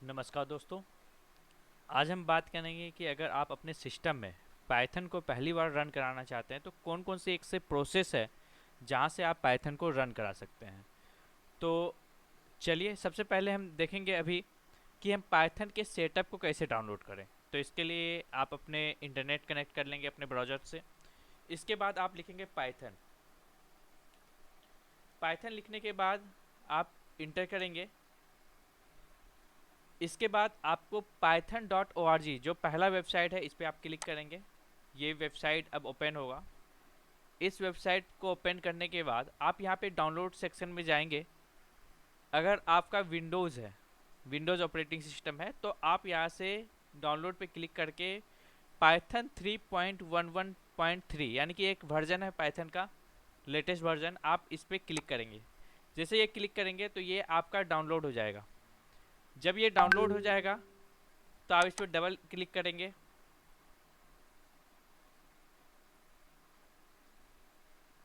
नमस्कार दोस्तों। आज हम बात करेंगे कि अगर आप अपने सिस्टम में पाइथन को पहली बार रन कराना चाहते हैं तो कौन कौन सी एक से प्रोसेस है जहां से आप पाइथन को रन करा सकते हैं। तो चलिए सबसे पहले हम देखेंगे अभी कि हम पाइथन के सेटअप को कैसे डाउनलोड करें। तो इसके लिए आप अपने इंटरनेट कनेक्ट कर लेंगे अपने ब्राउज़र से। इसके बाद आप लिखेंगे पाइथन। पाइथन लिखने के बाद आप इंटर करेंगे। इसके बाद आपको python.org जो पहला वेबसाइट है इस पर आप क्लिक करेंगे। ये वेबसाइट अब ओपन होगा। इस वेबसाइट को ओपन करने के बाद आप यहाँ पे डाउनलोड सेक्शन में जाएंगे। अगर आपका विंडोज़ है, विंडोज़ ऑपरेटिंग सिस्टम है, तो आप यहाँ से डाउनलोड पे क्लिक करके पाइथन 3.11.3 यानी कि एक वर्जन है पाइथन का लेटेस्ट वर्जन, आप इस पर क्लिक करेंगे। जैसे ये क्लिक करेंगे तो ये आपका डाउनलोड हो जाएगा। जब ये डाउनलोड हो जाएगा तो आप इस पर डबल क्लिक करेंगे।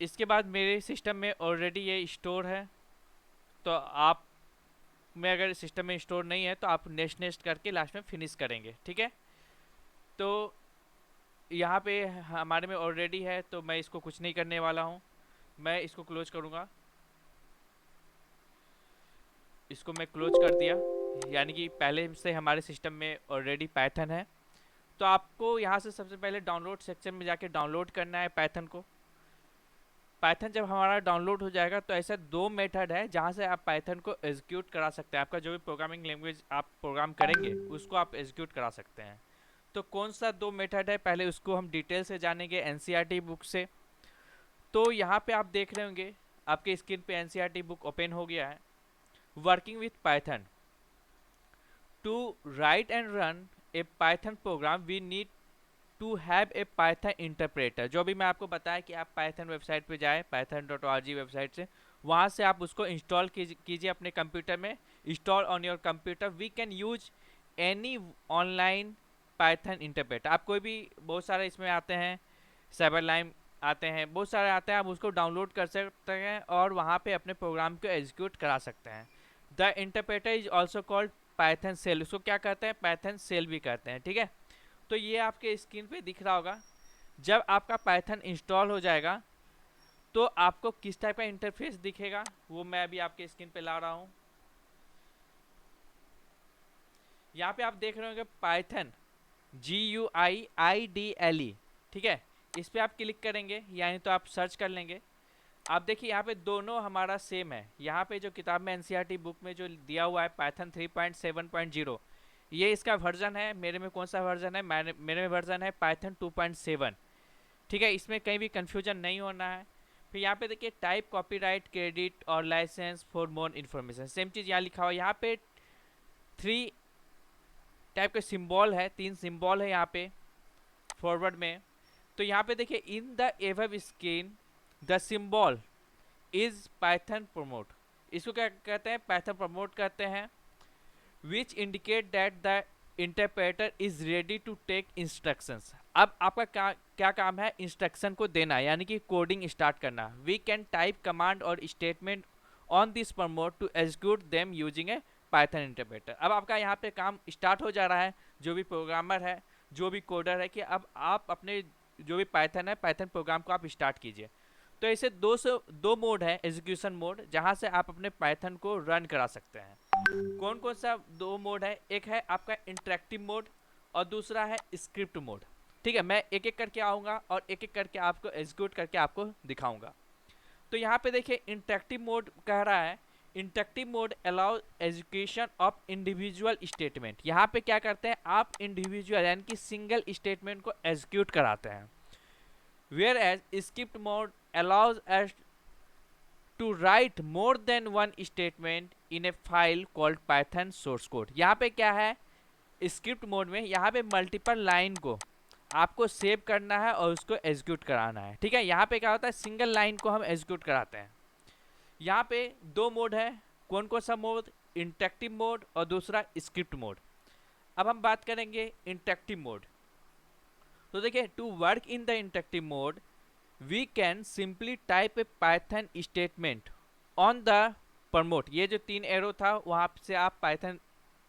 इसके बाद मेरे सिस्टम में ऑलरेडी ये स्टोर है। तो आप में अगर सिस्टम में स्टोर नहीं है तो आप नेक्स्ट नेक्स्ट करके लास्ट में फिनिश करेंगे। ठीक है। तो यहाँ पे हमारे में ऑलरेडी है तो मैं इसको कुछ नहीं करने वाला हूँ। मैं इसको क्लोज करूँगा। इसको मैं क्लोज कर दिया, यानी कि पहले से हमारे सिस्टम में ऑलरेडी पाइथन है। तो आपको यहाँ से सबसे पहले डाउनलोड सेक्शन में जाके डाउनलोड करना है पाइथन को। पाइथन जब हमारा डाउनलोड हो जाएगा तो ऐसा दो मेथड है जहाँ से आप पाइथन को एग्जीक्यूट करा सकते हैं। आपका जो भी प्रोग्रामिंग लैंग्वेज आप प्रोग्राम करेंगे उसको आप एग्जीक्यूट करा सकते हैं। तो कौन सा दो मेथड है पहले उसको हम डिटेल से जानेंगे एनसीईआरटी बुक से। तो यहाँ पे आप देख रहे होंगे आपके स्क्रीन पे एनसीईआरटी बुक ओपन हो गया है। Working with Python to write and run a Python program we need to have a Python interpreter. जो भी मैं आपको बताया कि आप पाइथन वेबसाइट पे जाए, python.org वेबसाइट से, वहाँ से आप उसको इंस्टॉल कीजिए अपने कंप्यूटर में। Install on your computer. We can use any online Python interpreter. आप कोई भी, बहुत सारे इसमें आते हैं, साइबरलाइन आते हैं, बहुत सारे आते हैं, आप उसको डाउनलोड कर सकते हैं और वहाँ पे अपने प्रोग्राम को एग्जीक्यूट करा सकते हैं। The interpreter is also called Python shell. उसको क्या कहते हैं? पाइथन सेल भी कहते हैं। ठीक है। तो ये आपके स्क्रीन पे दिख रहा होगा। जब आपका पाइथन इंस्टॉल हो जाएगा तो आपको किस टाइप का इंटरफेस दिखेगा वो मैं अभी आपके स्क्रीन पे ला रहा हूँ। यहाँ पे आप देख रहे होंगे पाइथन GUIIDLE। ठीक है। इस पे आप क्लिक करेंगे, यानी तो आप सर्च कर लेंगे। आप देखिए यहाँ पे दोनों हमारा सेम है। यहाँ पे जो किताब में एनसीईआरटी बुक में जो दिया हुआ है पाइथन 3.7.0, ये इसका वर्जन है। मेरे में कौन सा वर्जन है? मेरे में वर्जन है पाइथन 2.7। ठीक है। इसमें कहीं भी कन्फ्यूजन नहीं होना है। फिर यहाँ पे देखिए टाइप कॉपीराइट क्रेडिट और licence for more information, same चीज़ यहाँ लिखा हुआ है। यहाँ पे थ्री टाइप के सिंबल है, तीन सिंबल है यहाँ पे फॉरवर्ड में। तो यहाँ पे देखिए in the above screen the symbol is Python prompt. इसको क्या कहते हैं? पाइथन प्रमोट कहते हैं। Which indicate that the interpreter is ready to take instructions. अब आपका क्या काम है? इंस्ट्रक्शन को देना, यानी कि कोडिंग स्टार्ट करना। वी कैन टाइप कमांड और statement on this prompt to execute them using a Python interpreter. अब आपका यहाँ पे काम स्टार्ट हो जा रहा है। जो भी प्रोग्रामर है, जो भी कोडर है, कि अब आप अपने जो भी पाइथन है, पाइथन प्रोग्राम को आप स्टार्ट कीजिए। तो ऐसे दो मोड है एग्जीक्यूशन मोड, जहाँ से आप अपने पाइथन को रन करा सकते हैं। कौन कौन सा दो मोड है? एक है आपका इंटरेक्टिव मोड और दूसरा है स्क्रिप्ट मोड। ठीक है। मैं एक एक करके आऊँगा और एक एक करके आपको एग्जीक्यूट करके आपको दिखाऊंगा। तो यहाँ पे देखिए इंटरेक्टिव मोड कह रहा है interactive mode allow education of individual statement. यहाँ पे क्या करते हैं? आप इंडिविजुअल यानी कि सिंगल स्टेटमेंट को एग्जीक्यूट कराते हैं। Whereas script mode allows us to write more than one statement in a file called Python source code. यहाँ पे क्या है? स्क्रिप्ट मोड में यहाँ पे मल्टीपल लाइन को आपको सेव करना है और उसको एग्जीक्यूट कराना है। ठीक है। यहाँ पे क्या होता है? सिंगल लाइन को हम एग्जीक्यूट कराते हैं। यहाँ पे दो मोड है। कौन कौन सा मोड? इंटरेक्टिव मोड और दूसरा स्क्रिप्ट मोड। अब हम बात करेंगे इंटरेक्टिव मोड। तो देखिए to work in the interactive mode we can simply type a Python statement on the prompt. ये जो तीन एरो था वहाँ से आप पाइथन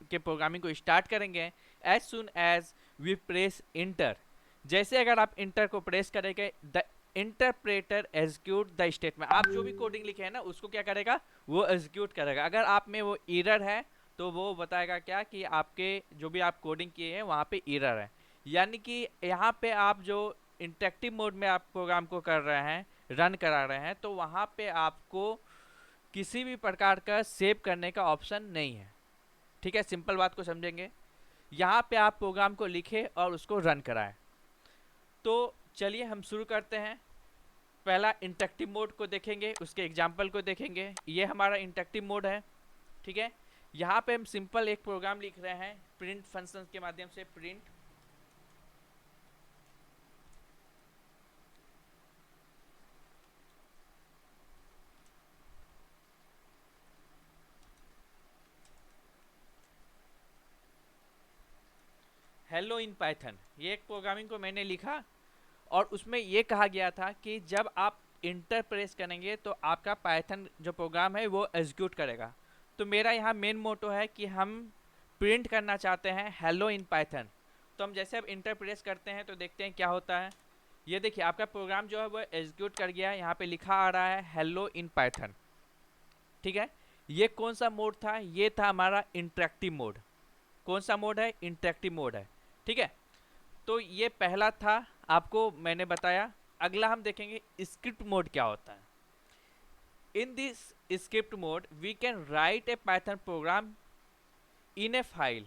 के प्रोग्रामिंग को स्टार्ट करेंगे as soon as we press enter. जैसे अगर आप इंटर को प्रेस करेंगे the interpreter execute the statement, आप जो भी कोडिंग लिखे हैं ना उसको क्या करेगा, वो एग्जीक्यूट करेगा। अगर आप में वो एरर है तो वो बताएगा क्या कि आपके जो भी आप कोडिंग किए हैं वहाँ पे एरर है। यानी कि यहाँ पे आप जो इंटरेक्टिव मोड में आप प्रोग्राम को कर रहे हैं, रन करा रहे हैं, तो वहाँ पे आपको किसी भी प्रकार का सेव करने का ऑप्शन नहीं है। ठीक है, सिंपल बात को समझेंगे। यहाँ पे आप प्रोग्राम को लिखे और उसको रन कराएं। तो चलिए हम शुरू करते हैं। पहला इंटरेक्टिव मोड को देखेंगे, उसके एग्जाम्पल को देखेंगे। ये हमारा इंटरेक्टिव मोड है। ठीक है, यहाँ पे हम सिंपल एक प्रोग्राम लिख रहे हैं प्रिंट फंक्शन के माध्यम से। प्रिंट हेलो इन पाइथन, ये एक प्रोग्रामिंग को मैंने लिखा और उसमें ये कहा गया था कि जब आप इंटर प्रेस करेंगे तो आपका पाइथन जो प्रोग्राम है वो एग्जीक्यूट करेगा। तो मेरा यहाँ मेन मोटो है कि हम प्रिंट करना चाहते हैं हेलो इन पाइथन। तो हम जैसे अब इंटर प्रेस करते हैं तो देखते हैं क्या होता है। ये देखिए आपका प्रोग्राम जो है वो एग्जीक्यूट कर गया है। यहाँ पे लिखा आ रहा है हेलो इन पाइथन। ठीक है, ये कौन सा मोड था, ये था हमारा इंटरेक्टिव मोड। कौन सा मोड है, इंटरेक्टिव मोड है। ठीक है, तो ये पहला था, आपको मैंने बताया। अगला हम देखेंगे स्क्रिप्ट मोड क्या होता है। In this script mode we can write a Python program in a file.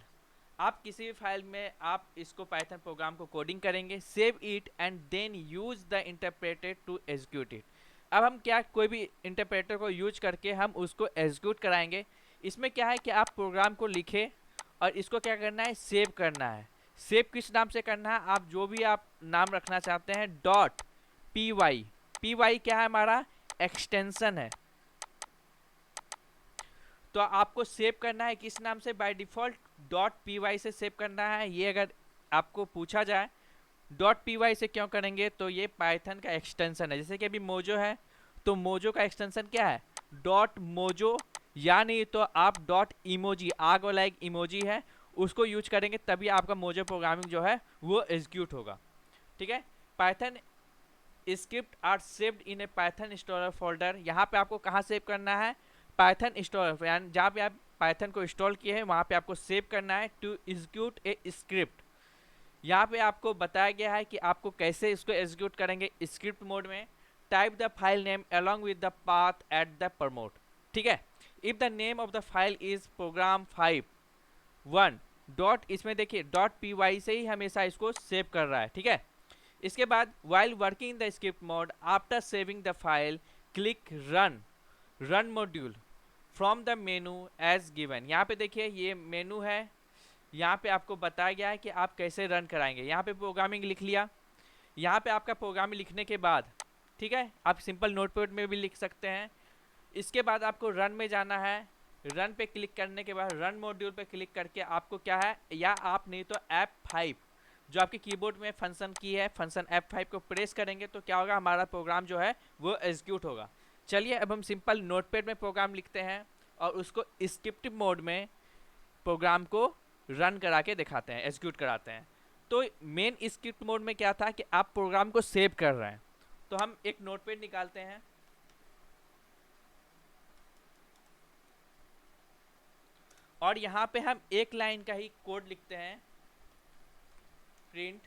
आप किसी भी फाइल में आप इसको पाइथन प्रोग्राम को कोडिंग करेंगे, save it and then use the interpreter to execute it. अब हम क्या कोई भी इंटरप्रेटर को यूज करके हम उसको एग्जीक्यूट कराएंगे। इसमें क्या है कि आप प्रोग्राम को लिखे और इसको क्या करना है, सेव करना है। सेव किस नाम से करना है, आप जो भी आप नाम रखना चाहते हैं, dot P Y. P Y क्या है, हमारा एक्सटेंशन है। तो आपको सेव करना है किस नाम से, by default dot P Y से सेव करना है। ये अगर आपको पूछा जाए डॉट पी वाई से क्यों करेंगे, तो ये पाइथन का एक्सटेंशन है। जैसे कि अभी मोजो है तो मोजो का एक्सटेंशन क्या है, डॉट मोजो, या नहीं तो आप डॉट इमोजी, आग वाला एक इमोजी है उसको यूज करेंगे, तभी आपका मोजो प्रोग्रामिंग जो है वो एग्जीक्यूट होगा। ठीक है, Python script are saved in a Python installer folder. यहाँ पे आपको कहाँ सेव करना है, पाइथन इंस्टॉलर, यानी जहाँ पे आप पाइथन को इंस्टॉल किए हैं वहाँ पे आपको सेव करना है टू एग्जीक्यूट ए स्क्रिप्ट। यहाँ पे आपको बताया गया है कि आपको कैसे इसको एग्जीक्यूट करेंगे स्क्रिप्ट मोड में। Type the file name along with the path at the prompt. ठीक है, if the name of the file is program 5 dot, इसमें देखिए डॉट पी वाई से ही हमेशा इसको सेव कर रहा है। ठीक है, इसके बाद while working in the script mode after saving the file click run module from the menu as given. यहाँ पे देखिए ये मेनू है, यहाँ पे आपको बताया गया है कि आप कैसे रन कराएंगे। यहाँ पे प्रोग्रामिंग लिख लिया। यहाँ पे आपका प्रोग्रामिंग लिखने के बाद, ठीक है, आप सिंपल नोटपैड में भी लिख सकते हैं। इसके बाद आपको रन में जाना है। रन पे क्लिक करने के बाद रन मॉड्यूल पे क्लिक करके आपको क्या है, या आप नहीं तो F5 जो आपके कीबोर्ड में फंक्शन की है, फंक्शन F5 को प्रेस करेंगे तो क्या होगा, हमारा प्रोग्राम जो है वो एग्जीक्यूट होगा। चलिए अब हम सिंपल नोटपैड में प्रोग्राम लिखते हैं और उसको स्क्रिप्ट मोड में प्रोग्राम को रन करा के दिखाते हैं, एग्जीक्यूट कराते हैं। तो मेन स्क्रिप्ट मोड में क्या था कि आप प्रोग्राम को सेव कर रहे हैं। तो हम एक नोटपैड निकालते हैं और यहाँ पे हम एक लाइन का ही कोड लिखते हैं, प्रिंट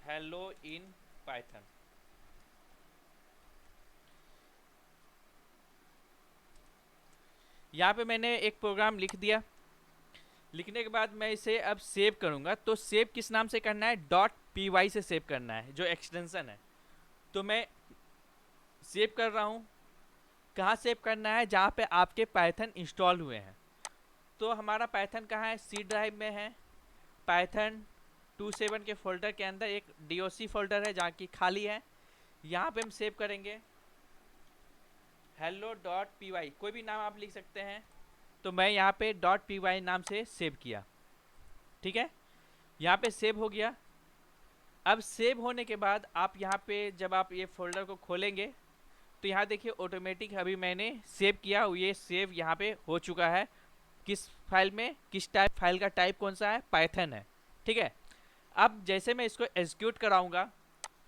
हेलो इन पाइथन। यहाँ पे मैंने एक प्रोग्राम लिख दिया। लिखने के बाद मैं इसे अब सेव करूँगा। तो सेव किस नाम से करना है, डॉट पी वाई से सेव करना है, जो एक्सटेंशन है। तो मैं सेव कर रहा हूँ। कहाँ सेव करना है, जहाँ पे आपके पाइथन इंस्टॉल हुए हैं। तो हमारा पाइथन कहाँ है, सी ड्राइव में है। पाइथन 27 के फोल्डर के अंदर एक डीओसी फोल्डर है जहाँ की खाली है। यहाँ पे हम सेव करेंगे hello डॉट पी वाई, कोई भी नाम आप लिख सकते हैं। तो मैं यहाँ पे डॉट पी वाई नाम से सेव किया। ठीक है, यहाँ पे सेव हो गया। अब सेव होने के बाद आप यहाँ पे जब आप ये फोल्डर को खोलेंगे तो यहाँ देखिए ऑटोमेटिक अभी मैंने सेव किया, ये सेव यहाँ पे हो चुका है। किस फाइल में, किस टाइप, फाइल का टाइप कौन सा है, पाइथन है। ठीक है, अब जैसे मैं इसको एग्जीक्यूट कराऊंगा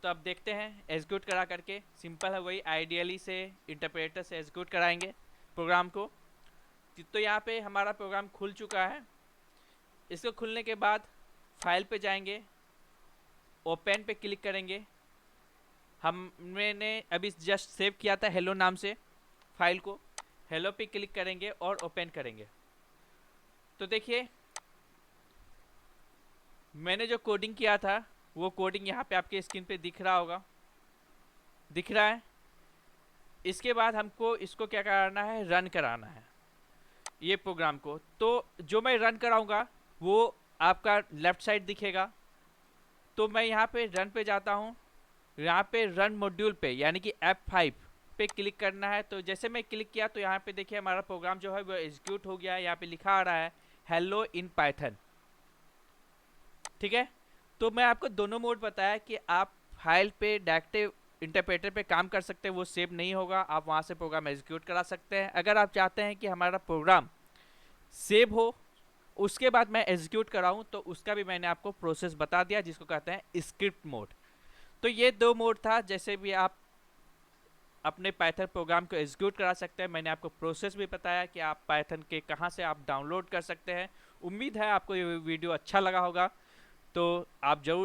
तो अब देखते हैं एग्जीक्यूट करा करके। सिंपल है, वही आइडियली से इंटरप्रेटर से एग्जीक्यूट कराएंगे प्रोग्राम को। तो यहाँ पे हमारा प्रोग्राम खुल चुका है। इसको खुलने के बाद फाइल पे जाएंगे, ओपन पे क्लिक करेंगे। मैंने अभी जस्ट सेव किया था हेलो नाम से फाइल को, हेलो पे क्लिक करेंगे और ओपन करेंगे। तो देखिए मैंने जो कोडिंग किया था वो कोडिंग यहाँ पे आपके स्क्रीन पे दिख रहा होगा, दिख रहा है। इसके बाद हमको इसको क्या कराना है, रन कराना है ये प्रोग्राम को। तो जो मैं रन कराऊंगा वो आपका लेफ्ट साइड दिखेगा। तो मैं यहाँ पे रन पे जाता हूँ, यहाँ पे रन मॉड्यूल पे यानी कि F5 पे क्लिक करना है। तो जैसे मैं क्लिक किया तो यहाँ पे देखिए हमारा प्रोग्राम जो है वो एग्जीक्यूट हो गया है। यहाँ पे लिखा आ रहा है हेलो इन पाइथन। ठीक है, तो मैं आपको दोनों मोड बताया कि आप फाइल पे डायरेक्ट इंटरप्रेटर पे काम कर सकते हैं, वो सेव नहीं होगा, आप वहाँ से प्रोग्राम एग्जीक्यूट करा सकते हैं। अगर आप चाहते हैं कि हमारा प्रोग्राम सेव हो उसके बाद मैं एग्जीक्यूट कराऊं तो उसका भी मैंने आपको प्रोसेस बता दिया, जिसको कहते हैं स्क्रिप्ट मोड। तो ये दो मोड था, जैसे भी आप अपने पाइथन प्रोग्राम को एग्जीक्यूट करा सकते हैं। मैंने आपको प्रोसेस भी बताया कि आप पाइथन के कहाँ से आप डाउनलोड कर सकते हैं। उम्मीद है आपको ये वीडियो अच्छा लगा होगा, तो आप जरूर